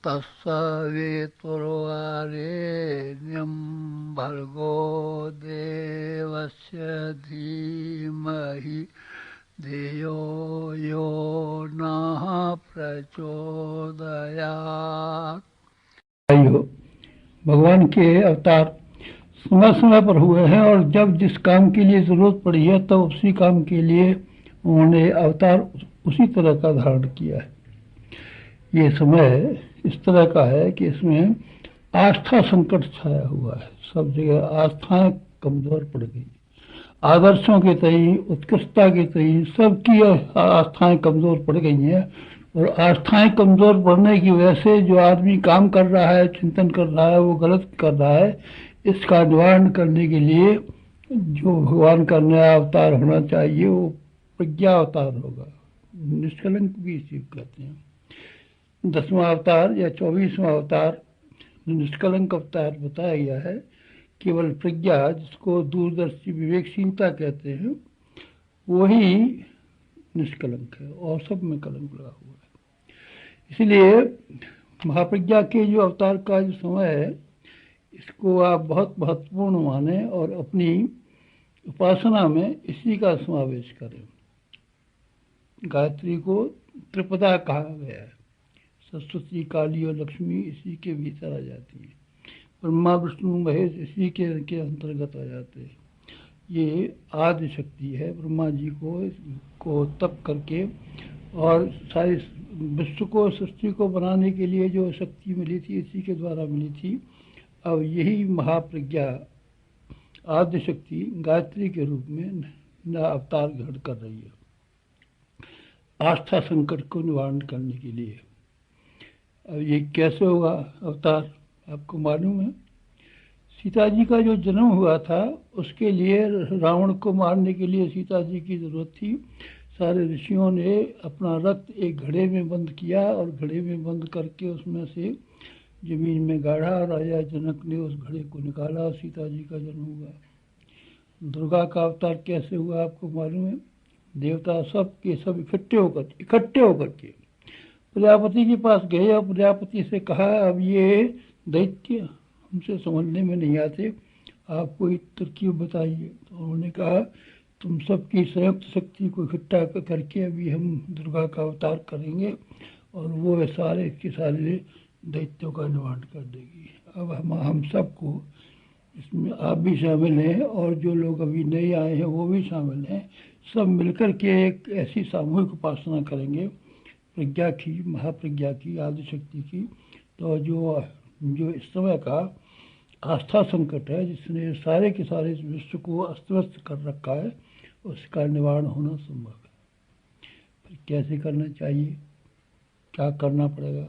तत्सवितुर्वरेण्यं भर्गो देवस्य धीमहि धियो यो नः प्रचोदयात्। भाइयों, भगवान के अवतार समय समय पर हुए हैं और जब जिस काम के लिए जरूरत पड़ी है तब उसी काम के लिए उन्होंने अवतार उसी तरह का धारण किया है। ये समय इस तरह का है कि इसमें आस्था संकट छाया हुआ है। सब जगह आस्थाएं कमजोर पड़ गई, आदर्शों के तई, उत्कृष्टता के तई सबकी आस्थाएं कमजोर पड़ गई हैं। और आस्थाएं कमजोर पड़ने की वजह से जो आदमी काम कर रहा है, चिंतन कर रहा है, वो गलत कर रहा है। इसका निवारण करने के लिए जो भगवान का नया अवतार होना चाहिए वो प्रज्ञा अवतार होगा। निष्कलंक भी इसी को कहते हैं। 10वां अवतार या 24वां अवतार निष्कलंक अवतार बताया गया है। केवल प्रज्ञा, जिसको दूरदर्शी विवेकशीलता कहते हैं, वही निष्कलंक है और सब में कलंक लगा हुआ है। इसलिए महाप्रज्ञा के जो अवतार का जो समय है, इसको आप बहुत महत्वपूर्ण माने और अपनी उपासना में इसी का समावेश करें। गायत्री को त्रिपदा कहा गया है। सरस्वती, काली और लक्ष्मी इसी के भीतर आ जाती हैं। ब्रह्मा, विष्णु, महेश इसी के अंतर्गत आ जाते हैं। ये आदि शक्ति है। ब्रह्मा जी को तप करके और सारी विश्व को, सृष्टि को बनाने के लिए जो शक्ति मिली थी, इसी के द्वारा मिली थी। अब यही महाप्रज्ञा आदि शक्ति गायत्री के रूप में नया अवतार ग्रहण कर रही है, आस्था संकट को निवारण करने के लिए। अब ये कैसे होगा अवतार, आपको मालूम है। सीता जी का जो जन्म हुआ था, उसके लिए रावण को मारने के लिए सीता जी की जरूरत थी। सारे ऋषियों ने अपना रक्त एक घड़े में बंद किया और घड़े में बंद करके उसमें से जमीन में गाड़ा। राजा जनक ने उस घड़े को निकाला और सीता जी का जन्म हुआ। दुर्गा का अवतार कैसे हुआ आपको मालूम है। देवता सब के सब इकट्ठे होकर के प्रजापति के पास गए और प्रजापति से कहा, अब ये दैत्य हमसे समझने में नहीं आते, आप कोई तरकीब बताइए। तो उन्होंने कहा, तुम सबकी संयुक्त शक्ति को इकट्ठा करके अभी हम दुर्गा का अवतार करेंगे और वो सारे के सारे दैत्यों का निवारण कर देगी। अब हम सबको इसमें आप भी शामिल हैं और जो लोग अभी नए आए हैं वो भी शामिल हैं। सब मिलकर के एक ऐसी सामूहिक उपासना करेंगे प्रज्ञा की, महाप्रज्ञा की, आदि शक्ति की। तो जो इस समय का आस्था संकट है, जिसने सारे के सारे इस विश्व को अस्त व्यस्त कर रखा है, उसका निवारण होना संभव है। फिर कैसे करना चाहिए, क्या करना पड़ेगा,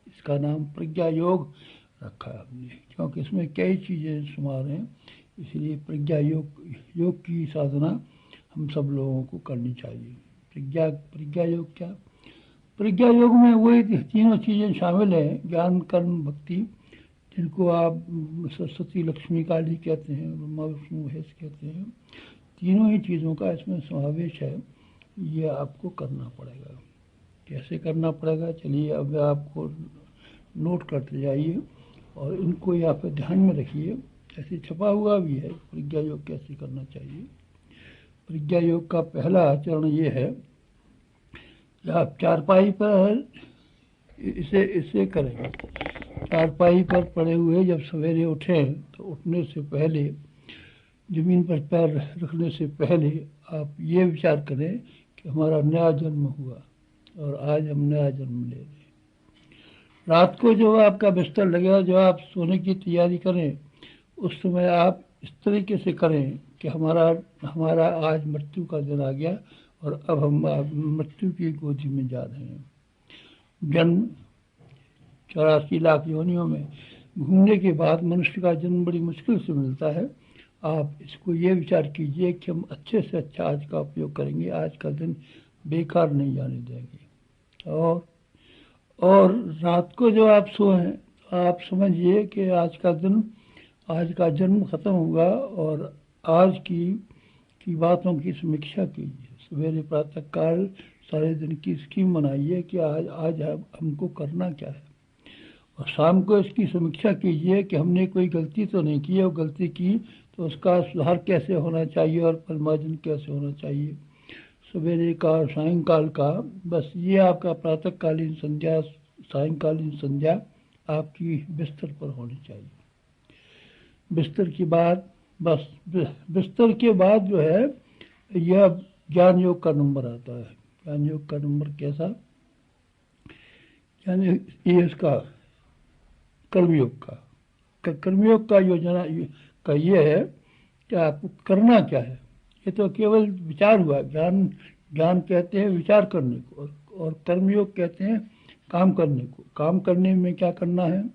इसका नाम प्रज्ञा योग रखा है हमने, क्योंकि इसमें कई चीज़ें शुमार हैं। इसलिए प्रज्ञा योग की साधना हम सब लोगों को करनी चाहिए। प्रज्ञा योग क्या, प्रज्ञा योग में वही तीनों चीज़ें शामिल हैं, ज्ञान, कर्म, भक्ति, जिनको आप सरस्वती, लक्ष्मी, काली कहते हैं, ब्रह्मा, विष्णु, महेश कहते हैं। तीनों ही चीज़ों का इसमें समावेश है। ये आपको करना पड़ेगा। कैसे करना पड़ेगा, चलिए अब आपको नोट करते जाइए और इनको यहाँ पे ध्यान में रखिए। ऐसे छपा हुआ भी है प्रज्ञा योग कैसे करना चाहिए। प्रज्ञा योग का पहला चरण ये है कि आप चारपाई पर इसे करें। चारपाई पर पड़े हुए जब सवेरे उठें तो उठने से पहले, जमीन पर पैर रखने से पहले आप ये विचार करें कि हमारा नया जन्म हुआ और आज हम नया जन्म ले रहे हैं। रात को जो आपका बिस्तर लगेगा, जो आप सोने की तैयारी करें, उस समय आप इस तरीके से करें कि हमारा आज मृत्यु का दिन आ गया और अब हम मृत्यु की गोदी में जा रहे हैं। जन्म 84 लाख योनियों में घूमने के बाद मनुष्य का जन्म बड़ी मुश्किल से मिलता है। आप इसको ये विचार कीजिए कि हम अच्छे से अच्छा आज का उपयोग करेंगे, आज का दिन बेकार नहीं जाने देंगे। और रात को जो आप सोएं, आप समझिए कि आज का जन्म खत्म हुआ और आज की बातों की समीक्षा कीजिए। सवेरे प्रातः काल सारे दिन की स्कीम बनाइए कि आज हमको करना क्या है। और शाम को इसकी समीक्षा कीजिए कि हमने कोई गलती तो नहीं की है, और गलती की तो उसका सुधार कैसे होना चाहिए और परिमार्जन कैसे होना चाहिए। सवेरे का और सायंकाल का, बस ये आपका प्रातःकालीन संध्या, सायंकालीन संध्या आपकी बिस्तर पर होनी चाहिए। बिस्तर के बाद, बस बिस्तर के बाद जो है यह ज्ञान योग का नंबर आता है। ज्ञान योग का नंबर कैसा, यानी ये इसका कर्मयोग का, कर्मयोग का योजना का ये है कि आपको करना क्या है। ये तो केवल विचार हुआ, ज्ञान ज्ञान कहते हैं विचार करने को, और कर्मयोग कहते हैं काम करने को। काम करने में क्या करना है,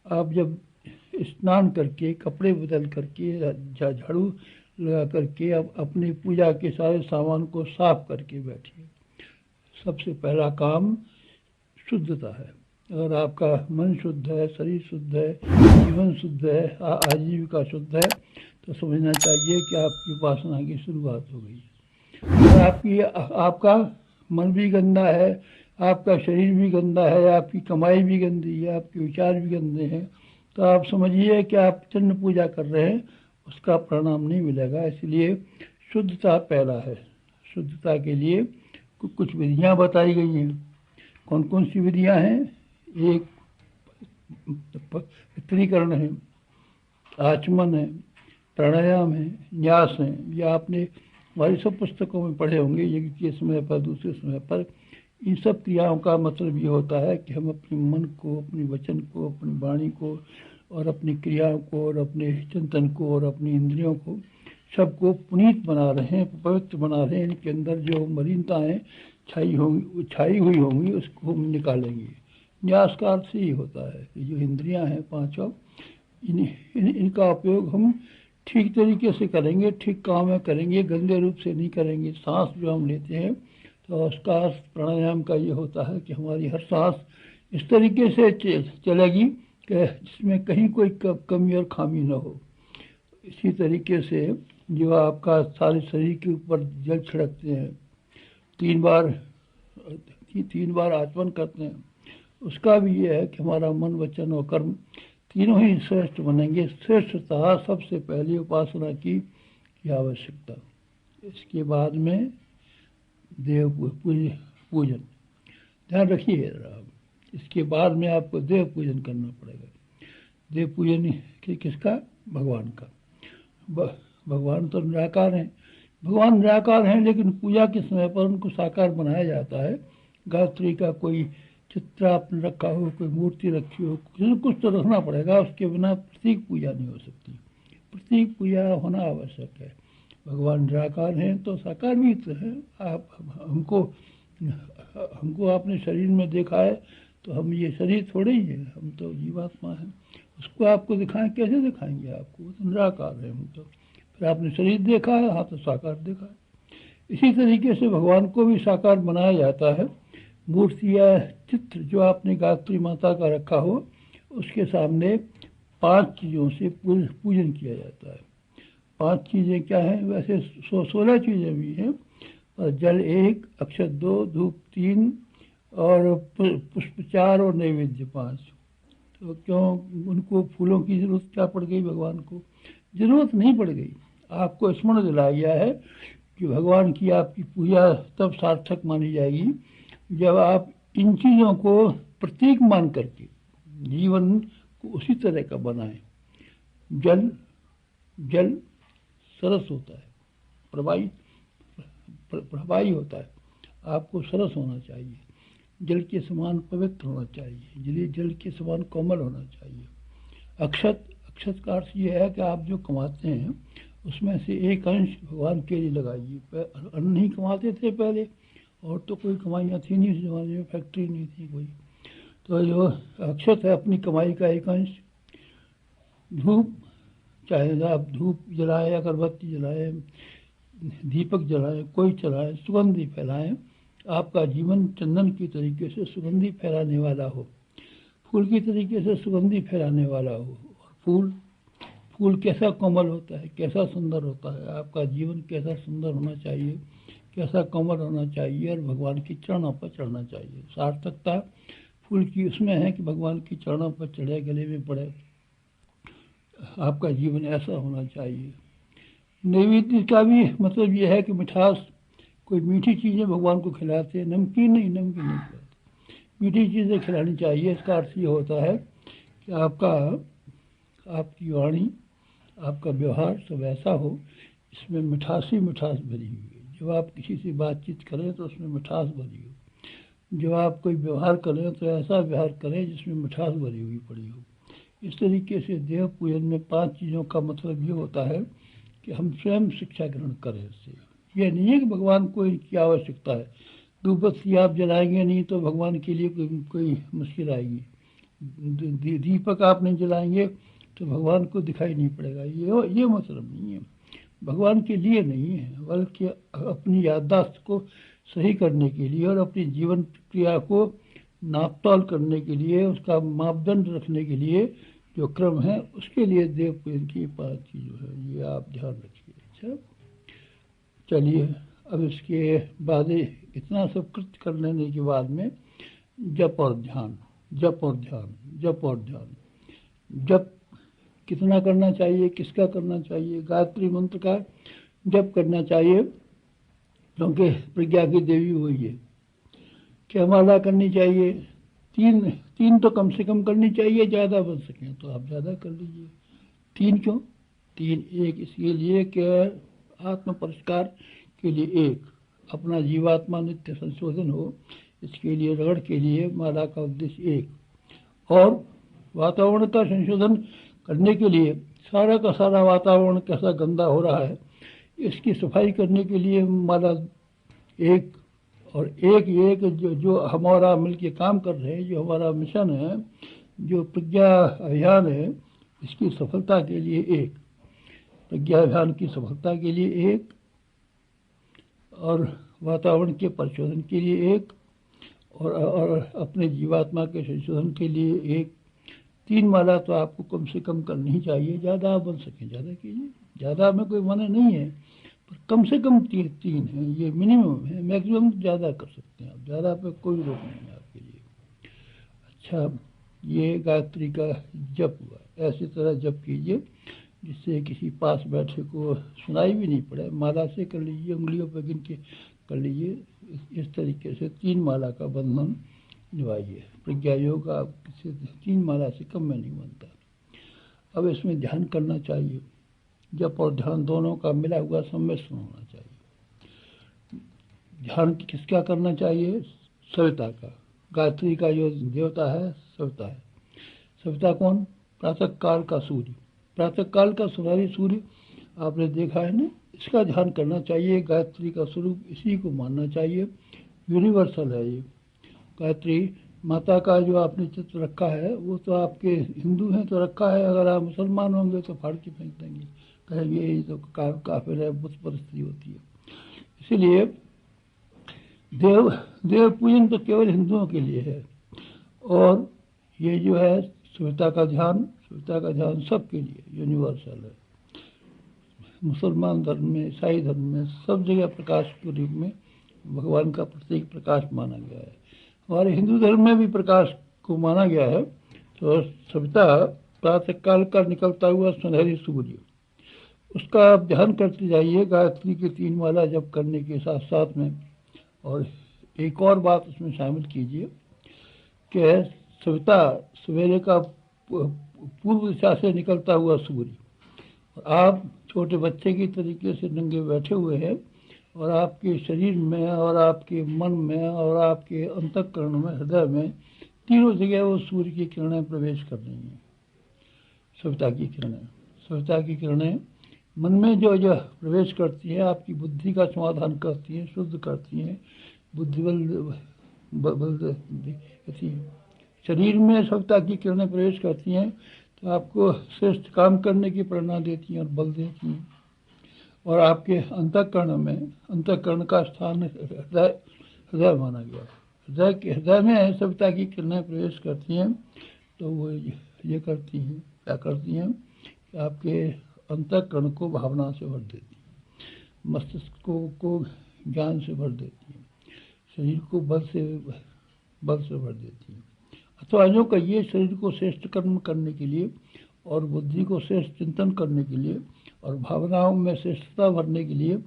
आप जब स्नान करके, कपड़े बदल करके, झाड़ू लगा करके अब अपनी पूजा के सारे सामान को साफ करके बैठिए। सबसे पहला काम शुद्धता है। अगर आपका मन शुद्ध है, शरीर शुद्ध है, जीवन शुद्ध है, आजीविका शुद्ध है, तो समझना चाहिए कि आपकी उपासना की शुरुआत हो गई है। अगर आपका मन भी गंदा है, आपका शरीर भी गंदा है, आपकी कमाई भी गंदी है, आपके विचार भी गंदे हैं, तो आप समझिए कि आप चंड पूजा कर रहे हैं, उसका परिणाम नहीं मिलेगा। इसलिए शुद्धता पहला है। शुद्धता के लिए कुछ विधियां बताई गई हैं। कौन कौन सी विधियां हैं, एक पवित्रीकरण है, आचमन है, प्राणायाम है, न्यास है। यह आपने हमारी सब पुस्तकों में पढ़े होंगे, यज्ञ के समय पर, दूसरे समय पर। इन सब क्रियाओं का मतलब ये होता है कि हम अपने मन को, अपने वचन को, अपनी वाणी को, और अपनी क्रियाओं को, और अपने चिंतन को, और अपनी इंद्रियों को, सबको पुनीत बना रहे हैं, पवित्र बना रहे हैं। इनके अंदर जो मलिनताएं छाई हुई होंगी उसको हम निकालेंगे। न्यास का अर्थ ही होता है कि जो इंद्रियां हैं पांचों, इनका उपयोग हम ठीक तरीके से करेंगे, ठीक काम में करेंगे, गंदे रूप से नहीं करेंगे। सांस जो हम लेते हैं तो उसका प्राणायाम का ये होता है कि हमारी हर सांस इस तरीके से चलेगी कि जिसमें कहीं कोई कमी और खामी न हो। इसी तरीके से जो आपका सारे शरीर के ऊपर जल छिड़कते हैं, 3 बार आचमन करते हैं, उसका भी ये है कि हमारा मन, वचन और कर्म तीनों ही श्रेष्ठ बनेंगे। श्रेष्ठता सबसे पहले उपासना की आवश्यकता। इसके बाद में देव पूजन, ध्यान रखिए जरा। इसके बाद में आपको देव पूजन करना पड़ेगा। देव पूजन किसका, भगवान का। भगवान तो निराकार हैं, भगवान निराकार हैं, लेकिन पूजा के समय पर उनको साकार बनाया जाता है। गायत्री का कोई चित्र आपने रखा हो, कोई मूर्ति रखी हो, कुछ तो रखना पड़ेगा, उसके बिना प्रतीक पूजा नहीं हो सकती। प्रतीक पूजा होना आवश्यक है। भगवान निराकार हैं तो साकार भी तो है। आप हमको आपने शरीर में देखा है, तो हम ये शरीर थोड़े ही है, हम तो जीवात्मा हैं। उसको आपको दिखाएं, कैसे दिखाएंगे आपको, वो तो निराकार है हम तो। फिर आपने शरीर देखा है, हाँ तो साकार देखा है। इसी तरीके से भगवान को भी साकार बनाया जाता है। मूर्ति या चित्र जो आपने गायत्री माता का रखा हो, उसके सामने 5 चीज़ों से पूजन किया जाता है। 5 चीज़ें क्या हैं, वैसे 16 चीज़ें भी हैं, और जल 1, अक्षत 2, धूप 3, और पुष्प 4, और नैवेद्य 5। तो क्यों उनको फूलों की जरूरत क्या पड़ गई भगवान को? जरूरत नहीं पड़ गई। आपको स्मरण दिलाया गया है कि भगवान की आपकी पूजा तब सार्थक मानी जाएगी जब आप इन चीज़ों को प्रतीक मान करके जीवन को उसी तरह का बनाएं। जल सरस होता है, प्रवाही होता है, आपको सरस होना चाहिए। जल के समान पवित्र होना चाहिए, जल के समान कोमल होना चाहिए। अक्षत का अर्थ ये है कि आप जो कमाते हैं उसमें से एक अंश भगवान के लिए लगाइए। अन्न नहीं कमाते थे पहले, और तो कोई कमाइयाँ थी नहीं उस जमाने में, फैक्ट्री नहीं थी कोई। तो जो अक्षत है अपनी कमाई का एक अंश। धूप, चाहे आप धूप जलाएं, अगरबत्ती जलाएं, दीपक जलाएं, कोई चलाएं, सुगंधी फैलाएं। आपका जीवन चंदन की तरीके से सुगंधी फैलाने वाला हो, फूल की तरीके से सुगंधी फैलाने वाला हो। और फूल कैसा कोमल होता है, कैसा सुंदर होता है। आपका जीवन कैसा सुंदर होना चाहिए, कैसा कोमल होना चाहिए, और भगवान के चरणों पर चढ़ना चाहिए। सार्थकता फूल की उसमें है कि भगवान के चरणों पर चढ़े, गले में पड़े। आपका जीवन ऐसा होना चाहिए। नैवेद्य का भी मतलब यह है कि मिठास, कोई मीठी चीज़ें भगवान को खिलाते हैं, नमकीन नहीं खिलाते, मीठी चीज़ें खिलानी चाहिए। इसका अर्थ ये होता है कि आपकी वाणी, आपका व्यवहार सब ऐसा हो, इसमें मिठास भरी हुई है। जब आप किसी से बातचीत करें तो उसमें मिठास भरी हो, जब आप कोई व्यवहार करें तो ऐसा व्यवहार करें जिसमें मिठास भरी हुई पड़ी हो। इस तरीके से देव पूजन में 5 चीज़ों का मतलब ये होता है कि हम स्वयं शिक्षा ग्रहण करें इससे। यह नहीं है कि भगवान को इनकी आवश्यकता है। धूप बत्ती आप जलाएंगे नहीं तो भगवान के लिए कोई मुश्किल आएगी। दीपक आप नहीं जलाएंगे तो भगवान को दिखाई नहीं पड़ेगा। ये मतलब नहीं है, भगवान के लिए नहीं है, बल्कि अपनी याददाश्त को सही करने के लिए और अपनी जीवन क्रिया को नापतोल करने के लिए, उसका मापदंड रखने के लिए जो क्रम है, उसके लिए देव पूजन की 5 चीज़ जो है ये आप ध्यान रखिए। अच्छा, चलिए अब इसके बाद इतना सब कृत्य कर लेने के बाद में जप और ध्यान, जप और ध्यान, जप और ध्यान। जप कितना करना चाहिए, किसका करना चाहिए? गायत्री मंत्र का जप करना चाहिए, क्योंकि प्रज्ञा की देवी वही है। क्या माला करनी चाहिए? 3 तो कम से कम करनी चाहिए, ज़्यादा बन सकें तो आप ज़्यादा कर लीजिए। 3 क्यों? 3 एक इसके लिए कि आत्म परिष्कार के लिए, एक अपना जीवात्मा नित्य संशोधन हो, इसके लिए रगड़ के लिए माला का उद्देश्य एक, और वातावरण का संशोधन करने के लिए सारा का सारा वातावरण कैसा गंदा हो रहा है, इसकी सफाई करने के लिए माला एक, और एक जो हमारा मिलके काम कर रहे हैं, जो हमारा मिशन है, जो प्रज्ञा अभियान है, इसकी सफलता के लिए एक, प्रज्ञा अभियान की सफलता के लिए एक, और वातावरण के परिशोधन के लिए एक, और अपने जीवात्मा के संशोधन के लिए एक। 3 माला तो आपको कम से कम करनी ही चाहिए। ज़्यादा आप बन सकें ज़्यादा कीजिए, ज़्यादा में कोई मना नहीं है, पर कम से कम 3 है, ये मिनिमम है। मैक्सिमम ज़्यादा कर सकते हैं आप, ज़्यादा पे कोई रोक नहीं है आपके लिए। अच्छा, ये गायत्री का जप हुआ। ऐसी तरह जप कीजिए जिससे किसी पास बैठे को सुनाई भी नहीं पड़े। माला से कर लीजिए, उंगलियों पर गिन के कर लीजिए। इस तरीके से 3 माला का बंधन निभाइए। प्रज्ञा योग आप किसी 3 माला से कम में नहीं बनता। अब इसमें ध्यान करना चाहिए। जप और ध्यान दोनों का मिला हुआ सम्मिश्रण होना चाहिए। ध्यान किसका करना चाहिए? सविता का। गायत्री का जो देवता है सविता है। सविता कौन? प्रातः काल का सूर्य। प्रातः काल का सुनहरी सूर्य आपने देखा है ना, इसका ध्यान करना चाहिए। गायत्री का स्वरूप इसी को मानना चाहिए। यूनिवर्सल है ये। गायत्री माता का जो आपने चित्र रखा है वो तो आपके हिंदू हैं तो रखा है, अगर आप मुसलमान होंगे तो फाड़ के फेंक देंगे, कहेंगे ये तो काफिर है, बुत परिस्थिति होती है। इसीलिए देव पूजन तो केवल हिंदुओं के लिए है, और ये जो है सविता का ध्यान सबके लिए यूनिवर्सल है। मुसलमान धर्म में, ईसाई धर्म में सब जगह प्रकाश के रूप में भगवान का प्रतीक प्रकाश माना गया है। हमारे हिंदू धर्म में भी प्रकाश को माना गया है। तो सविता प्रातः काल का निकलता हुआ सुनहरी सूर्य, उसका आप ध्यान करते जाइए गायत्री की 3 माला जप करने के साथ साथ में। और एक और बात उसमें शामिल कीजिए कि सविता सवेरे का पूर्व दिशा से निकलता हुआ सूर्य, आप छोटे बच्चे की तरीके से नंगे बैठे हुए हैं, और आपके शरीर में और आपके मन में और आपके अंतःकरण में, हृदय में, तीनों जगह वो सूर्य की किरणें प्रवेश कर रही हैं। सविता की किरणें मन में जो प्रवेश करती हैं, आपकी बुद्धि का समाधान करती हैं, शुद्ध करती हैं, बुद्धि बल देती हैं। शरीर में सविता की किरणें प्रवेश करती हैं तो आपको श्रेष्ठ काम करने की प्रेरणा देती हैं और बल देती हैं। और आपके अंतःकरण का स्थान हृदय माना गया। हृदय में सविता की किरणें प्रवेश करती हैं तो वो ये करती हैं, क्या करती हैं कि आपके अंतःकरण को भावना से भर देती हैं, मस्तिष्क को ज्ञान से भर देती हैं, शरीर को बल से भर देती हैं, अथवा यूँ कहिए, शरीर को श्रेष्ठ कर्म करने के लिए और बुद्धि को श्रेष्ठ चिंतन करने के लिए और भावनाओं में श्रेष्ठता भरने के लिए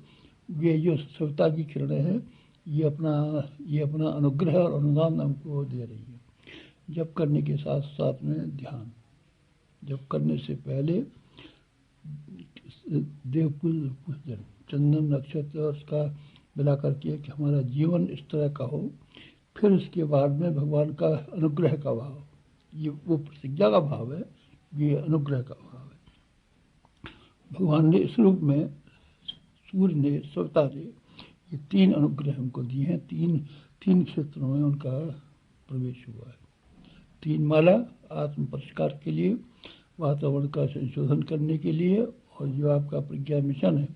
ये जो सविता की किरणें हैं, ये अपना अनुग्रह और अनुदान हमको दे रही है। जप करने के साथ साथ में ध्यान, जप करने से पहले देव पूजन, चंदन नक्षत्र और उसका मिला करके कि हमारा जीवन इस तरह का हो। फिर उसके बाद में भगवान का अनुग्रह का भाव, ये वो प्रतिज्ञा का भाव है, ये अनुग्रह का भाव है। भगवान ने इस रूप में, सूर्य ने, सविता ने, ये 3 अनुग्रह हमको दिए हैं। तीन क्षेत्रों में उनका प्रवेश हुआ है। 3 माला आत्म परिष्कार के लिए, वातावरण का संशोधन करने के लिए और जो आपका प्रज्ञा मिशन है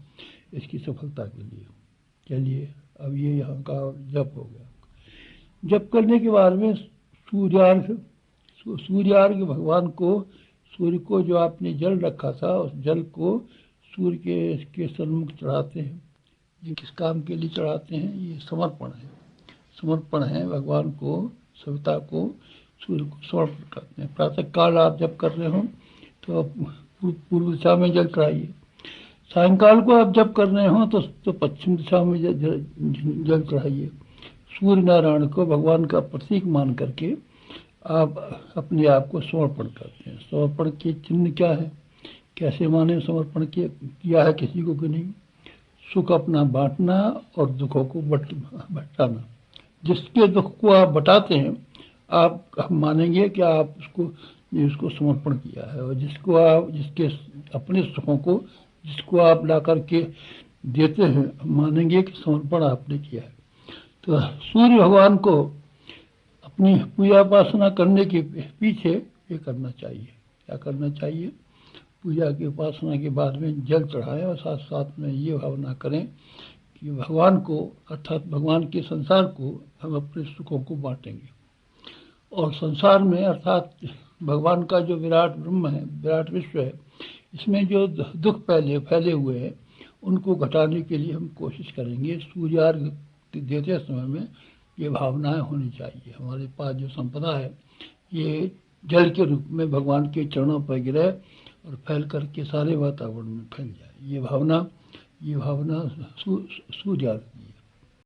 इसकी सफलता के लिए। चलिए अब ये यहाँ का जप हो गया। जप करने के बाद में सूर्यार्घ भगवान को, सूर्य को जो आपने जल रखा था उस जल को सूर्य के सन्मुख चढ़ाते हैं। ये किस काम के लिए चढ़ाते हैं? ये समर्पण है। समर्पण है भगवान को, सविता को, सूर्य को समर्पण करते हैं। प्रातः काल आप जब कर रहे हो तो पूर्व दिशा में जल चढ़ाइए। सायंकाल को आप जब कर रहे हो तो पश्चिम दिशा में जल चढ़ाइए। सूर्य नारायण को भगवान का प्रतीक मान करके आप अपने आप को समर्पण करते हैं। समर्पण के चिन्ह क्या है? कैसे माने समर्पण किया है किसी को कि नहीं? सुख अपना बांटना और दुखों को बटाना। जिसके दुख को आप बटाते हैं आप मानेंगे कि आप उसको समर्पण किया है, और जिसके अपने सुखों को जिसको आप ला करके देते हैं मानेंगे कि समर्पण आपने किया है। तो सूर्य भगवान को अपनी पूजा उपासना करने के पीछे ये करना चाहिए। क्या करना चाहिए? पूजा की उपासना के बाद में जल चढ़ाएं और साथ साथ में ये भावना करें कि भगवान को, अर्थात भगवान के संसार को हम अपने सुखों को बांटेंगे। और संसार में अर्थात भगवान का जो विराट ब्रह्म है, विराट विश्व है, इसमें जो दुख फैले हुए हैं उनको घटाने के लिए हम कोशिश करेंगे। सूर्यार्घ देते समय में ये भावनाएं होनी चाहिए। हमारे पास जो संपदा है ये जल के रूप में भगवान के चरणों पर गिरे और फैल करके सारे वातावरण में फैल जाए। ये भावना सूर्यार्घ की